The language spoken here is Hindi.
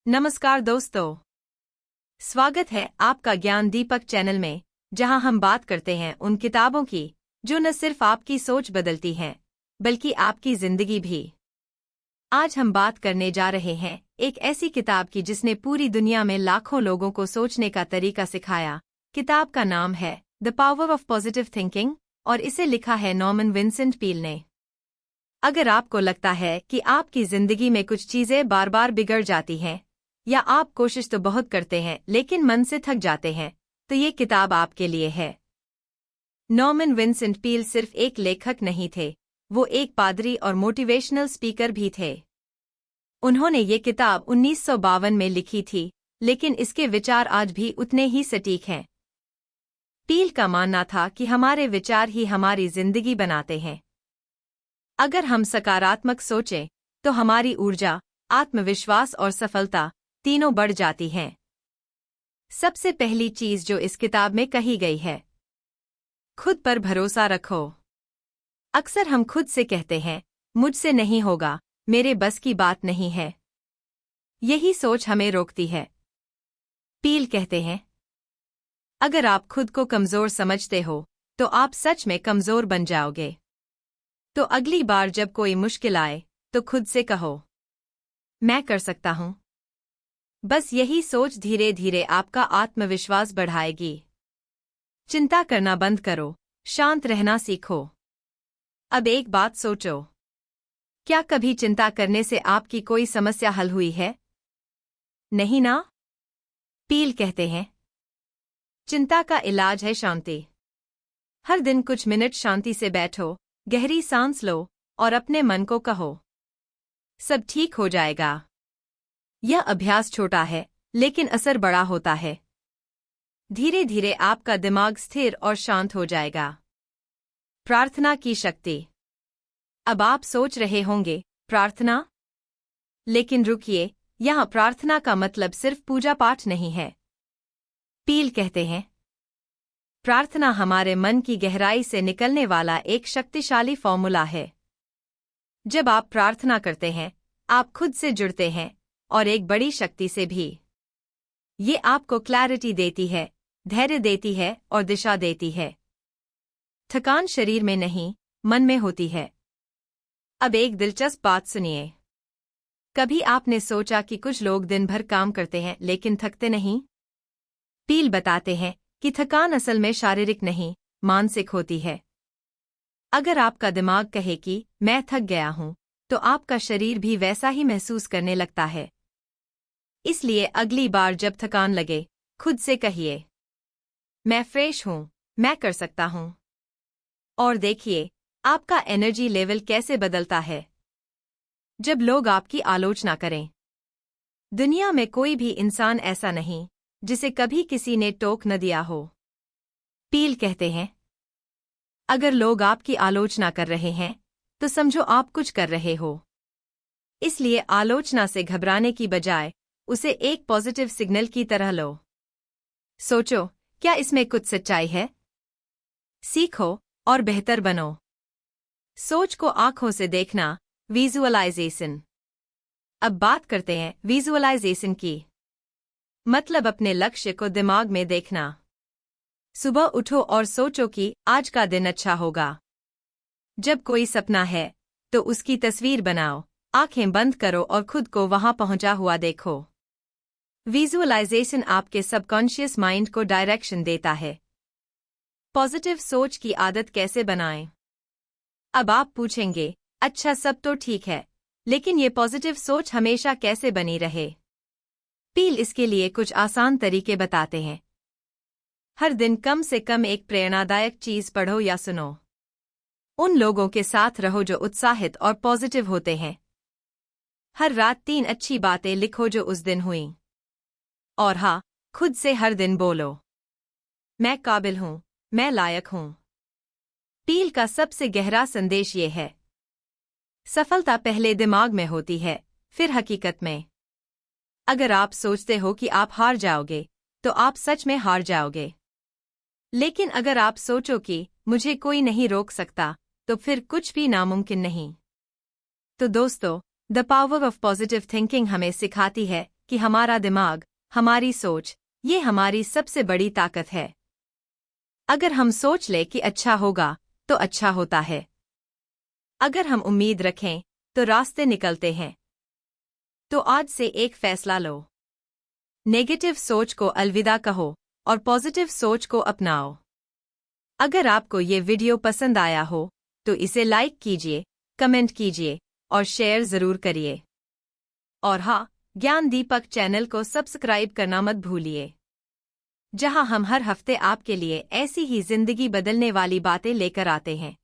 नमस्कार दोस्तों, स्वागत है आपका ज्ञान दीपक चैनल में, जहां हम बात करते हैं उन किताबों की जो न सिर्फ आपकी सोच बदलती हैं, बल्कि आपकी जिंदगी भी। आज हम बात करने जा रहे हैं एक ऐसी किताब की जिसने पूरी दुनिया में लाखों लोगों को सोचने का तरीका सिखाया। किताब का नाम है the power of positive thinking और इसे लिखा है नॉर्मन विंसेंट पील ने। अगर आपको लगता है कि आपकी जिंदगी में कुछ चीजें बार बार बिगड़ जाती हैं, या आप कोशिश तो बहुत करते हैं लेकिन मन से थक जाते हैं, तो ये किताब आपके लिए है। नॉर्मन विंसेंट पील सिर्फ एक लेखक नहीं थे, वो एक पादरी और मोटिवेशनल स्पीकर भी थे। उन्होंने ये किताब 1952 में लिखी थी, लेकिन इसके विचार आज भी उतने ही सटीक हैं। पील का मानना था कि हमारे विचार ही हमारी जिंदगी बनाते हैं। अगर हम सकारात्मक सोचें, तो हमारी ऊर्जा, आत्मविश्वास और सफलता तीनों बढ़ जाती हैं। सबसे पहली चीज जो इस किताब में कही गई है, खुद पर भरोसा रखो। अक्सर हम खुद से कहते हैं, मुझसे नहीं होगा, मेरे बस की बात नहीं है। यही सोच हमें रोकती है। पील कहते हैं, अगर आप खुद को कमजोर समझते हो, तो आप सच में कमजोर बन जाओगे। तो अगली बार जब कोई मुश्किल आए, तो खुद से कहो, मैं कर सकता हूं। बस यही सोच धीरे धीरे आपका आत्मविश्वास बढ़ाएगी। चिंता करना बंद करो, शांत रहना सीखो। अब एक बात सोचो, क्या कभी चिंता करने से आपकी कोई समस्या हल हुई है? नहीं ना? पील कहते हैं, चिंता का इलाज है शांति। हर दिन कुछ मिनट शांति से बैठो, गहरी सांस लो और अपने मन को कहो, सब ठीक हो जाएगा। यह अभ्यास छोटा है, लेकिन असर बड़ा होता है। धीरे धीरे आपका दिमाग स्थिर और शांत हो जाएगा। प्रार्थना की शक्ति। अब आप सोच रहे होंगे, प्रार्थना? लेकिन रुकिए, यहाँ प्रार्थना का मतलब सिर्फ पूजा पाठ नहीं है। पील कहते हैं, प्रार्थना हमारे मन की गहराई से निकलने वाला एक शक्तिशाली फॉर्मूला है। जब आप प्रार्थना करते हैं, आप खुद से जुड़ते हैं और एक बड़ी शक्ति से भी। ये आपको क्लैरिटी देती है, धैर्य देती है और दिशा देती है। थकान शरीर में नहीं, मन में होती है। अब एक दिलचस्प बात सुनिए। कभी आपने सोचा कि कुछ लोग दिन भर काम करते हैं लेकिन थकते नहीं? पील बताते हैं कि थकान असल में शारीरिक नहीं, मानसिक होती है। अगर आपका दिमाग कहे कि मैं थक गया हूं, तो आपका शरीर भी वैसा ही महसूस करने लगता है। इसलिए अगली बार जब थकान लगे, खुद से कहिए, मैं फ्रेश हूं, मैं कर सकता हूं। और देखिए, आपका एनर्जी लेवल कैसे बदलता है। जब लोग आपकी आलोचना करें, दुनिया में कोई भी इंसान ऐसा नहीं जिसे कभी किसी ने टोक न दिया हो। पील कहते हैं, अगर लोग आपकी आलोचना कर रहे हैं, तो समझो आप कुछ कर रहे हो। इसलिए आलोचना से घबराने की बजाय उसे एक पॉजिटिव सिग्नल की तरह लो। सोचो, क्या इसमें कुछ सच्चाई है? सीखो और बेहतर बनो। सोच को आंखों से देखना, विजुअलाइजेशन। अब बात करते हैं विजुअलाइजेशन की। मतलब अपने लक्ष्य को दिमाग में देखना। सुबह उठो और सोचो कि आज का दिन अच्छा होगा। जब कोई सपना है, तो उसकी तस्वीर बनाओ, आंखें बंद करो और खुद को वहां पहुंचा हुआ देखो। विजुअलाइजेशन आपके सबकॉन्शियस माइंड को डायरेक्शन देता है। पॉजिटिव सोच की आदत कैसे बनाएं? अब आप पूछेंगे, अच्छा सब तो ठीक है, लेकिन ये पॉजिटिव सोच हमेशा कैसे बनी रहे? पील इसके लिए कुछ आसान तरीके बताते हैं। हर दिन कम से कम एक प्रेरणादायक चीज पढ़ो या सुनो। उन लोगों के साथ रहो जो उत्साहित और पॉजिटिव होते हैं। हर रात 3 अच्छी बातें लिखो जो उस दिन हुईं। और हाँ, खुद से हर दिन बोलो, मैं काबिल हूं, मैं लायक हूं। पील का सबसे गहरा संदेश ये है, सफलता पहले दिमाग में होती है, फिर हकीकत में। अगर आप सोचते हो कि आप हार जाओगे, तो आप सच में हार जाओगे। लेकिन अगर आप सोचो कि मुझे कोई नहीं रोक सकता, तो फिर कुछ भी नामुमकिन नहीं। तो दोस्तों, the power of positive thinking हमें सिखाती है कि हमारा दिमाग, हमारी सोच, ये हमारी सबसे बड़ी ताकत है। अगर हम सोच लें कि अच्छा होगा, तो अच्छा होता है। अगर हम उम्मीद रखें, तो रास्ते निकलते हैं। तो आज से एक फैसला लो। नेगेटिव सोच को अलविदा कहो और पॉजिटिव सोच को अपनाओ। अगर आपको ये वीडियो पसंद आया हो, तो इसे लाइक कीजिए, कमेंट कीजिए और शेयर ज़रूर करिए। और हाँ, ज्ञान दीपक चैनल को सब्सक्राइब करना मत भूलिए, जहां हम हर हफ्ते आपके लिए ऐसी ही जिंदगी बदलने वाली बातें लेकर आते हैं।